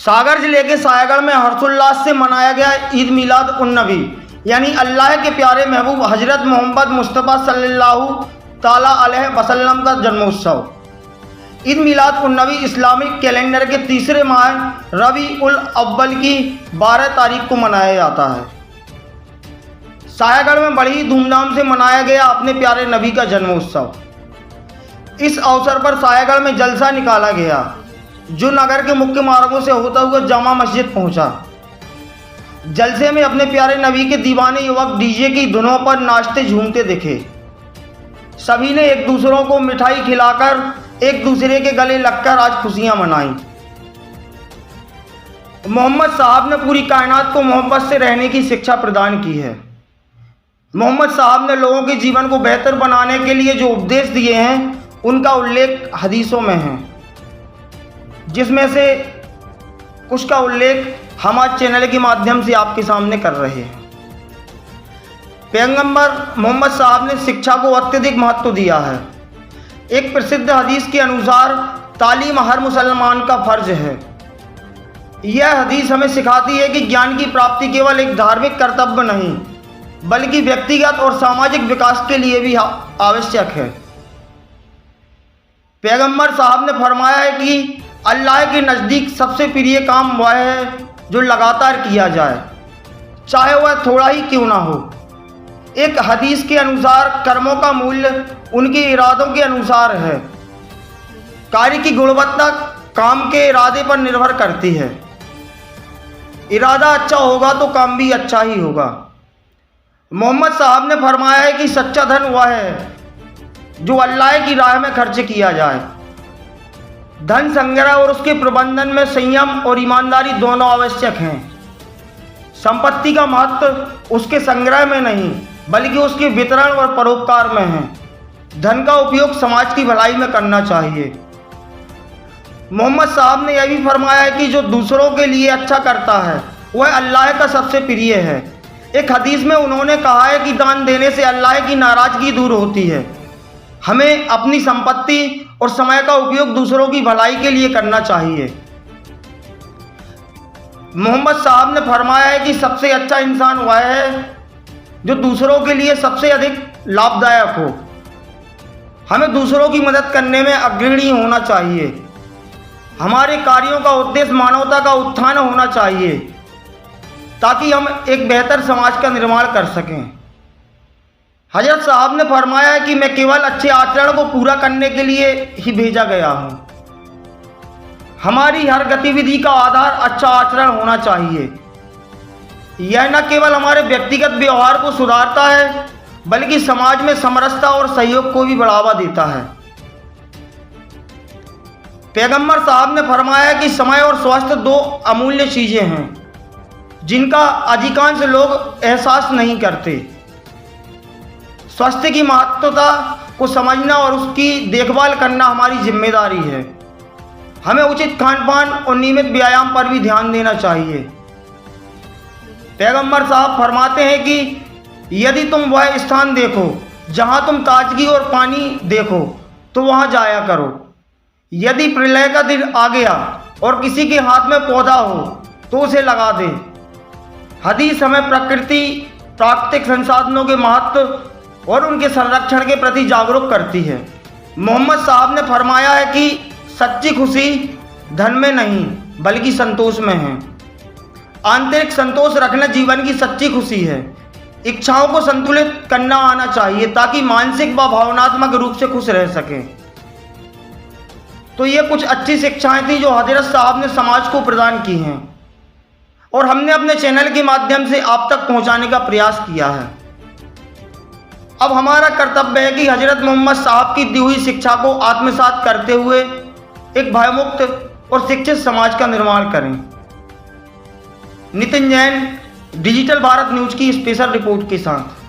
सागर जिले के सायागढ़ में हर्षोल्लास से मनाया गया ईद मिलाद उन नबी यानी अल्लाह के प्यारे महबूब हजरत मोहम्मद मुस्तफ़ा सल्लल्लाहु ताला अलैहि वसल्लम का जन्मोत्सव। ईद मिलाद उन नबी इस्लामिक कैलेंडर के तीसरे माह रबी उल अव्वल की 12 तारीख को मनाया जाता है। सायागढ़ में बड़ी धूमधाम से मनाया गया अपने प्यारे नबी का जन्मोत्सव। इस अवसर पर सायागढ़ में जलसा निकाला गया जो नगर के मुख्य मार्गों से होता हुआ जामा मस्जिद पहुंचा। जलसे में अपने प्यारे नबी के दीवाने युवक डीजे की धुनों पर नाचते झूमते दिखे। सभी ने एक दूसरों को मिठाई खिलाकर एक दूसरे के गले लगकर आज खुशियां मनाई। मोहम्मद साहब ने पूरी कायनात को मोहब्बत से रहने की शिक्षा प्रदान की है। मोहम्मद साहब ने लोगों के जीवन को बेहतर बनाने के लिए जो उपदेश दिए हैं उनका उल्लेख हदीसों में है, जिसमें से कुछ का उल्लेख हम आज चैनल के माध्यम से आपके सामने कर रहे हैं। पैगंबर मोहम्मद साहब ने शिक्षा को अत्यधिक महत्व दिया है। एक प्रसिद्ध हदीस के अनुसार तालीम हर मुसलमान का फर्ज है। यह हदीस हमें सिखाती है कि ज्ञान की प्राप्ति केवल एक धार्मिक कर्तव्य नहीं बल्कि व्यक्तिगत और सामाजिक विकास के लिए भी आवश्यक है। पैगंबर साहब ने फरमाया है कि अल्लाह के नज़दीक सबसे प्रिय काम वह है जो लगातार किया जाए, चाहे वह थोड़ा ही क्यों ना हो। एक हदीस के अनुसार कर्मों का मूल्य उनके इरादों के अनुसार है। कार्य की गुणवत्ता काम के इरादे पर निर्भर करती है। इरादा अच्छा होगा तो काम भी अच्छा ही होगा। मोहम्मद साहब ने फरमाया है कि सच्चा धन वह है जो अल्लाह की राह में खर्च किया जाए। धन संग्रह और उसके प्रबंधन में संयम और ईमानदारी दोनों आवश्यक हैं। संपत्ति का महत्व उसके संग्रह में नहीं बल्कि उसके वितरण और परोपकार में है। धन का उपयोग समाज की भलाई में करना चाहिए। मोहम्मद साहब ने यह भी फरमाया है कि जो दूसरों के लिए अच्छा करता है वह अल्लाह का सबसे प्रिय है। एक हदीस में उन्होंने कहा है कि दान देने से अल्लाह की नाराज़गी दूर होती है। हमें अपनी संपत्ति और समय का उपयोग दूसरों की भलाई के लिए करना चाहिए। मोहम्मद साहब ने फरमाया है कि सबसे अच्छा इंसान वह है जो दूसरों के लिए सबसे अधिक लाभदायक हो। हमें दूसरों की मदद करने में अग्रणी होना चाहिए। हमारे कार्यों का उद्देश्य मानवता का उत्थान होना चाहिए ताकि हम एक बेहतर समाज का निर्माण कर सकें। हजरत साहब ने फरमाया है कि मैं केवल अच्छे आचरण को पूरा करने के लिए ही भेजा गया हूँ। हमारी हर गतिविधि का आधार अच्छा आचरण होना चाहिए। यह न केवल हमारे व्यक्तिगत व्यवहार को सुधारता है बल्कि समाज में समरसता और सहयोग को भी बढ़ावा देता है। पैगंबर साहब ने फरमाया कि समय और स्वास्थ्य दो अमूल्य चीज़ें हैं जिनका अधिकांश लोग एहसास नहीं करते। स्वास्थ्य की महत्वता को समझना और उसकी देखभाल करना हमारी जिम्मेदारी है। हमें उचित खान पान और नियमित व्यायाम पर भी ध्यान देना चाहिए। पैगंबर साहब फरमाते हैं कि यदि तुम वह स्थान देखो जहां तुम ताजगी और पानी देखो तो वहां जाया करो। यदि प्रलय का दिन आ गया और किसी के हाथ में पौधा हो तो उसे लगा दे। हदीस हमें प्राकृतिक संसाधनों के महत्व और उनके संरक्षण के प्रति जागरूक करती है। मोहम्मद साहब ने फरमाया है कि सच्ची खुशी धन में नहीं बल्कि संतोष में है। आंतरिक संतोष रखना जीवन की सच्ची खुशी है। इच्छाओं को संतुलित करना आना चाहिए ताकि मानसिक व भावनात्मक रूप से खुश रह सकें। तो ये कुछ अच्छी शिक्षाएं थी जो हजरत साहब ने समाज को प्रदान की हैं और हमने अपने चैनल के माध्यम से आप तक पहुंचाने का प्रयास किया है। अब हमारा कर्तव्य है कि हजरत मोहम्मद साहब की दी हुई शिक्षा को आत्मसात करते हुए एक भयमुक्त और शिक्षित समाज का निर्माण करें। नितिन जैन, डिजिटल भारत न्यूज़ की स्पेशल रिपोर्ट के साथ।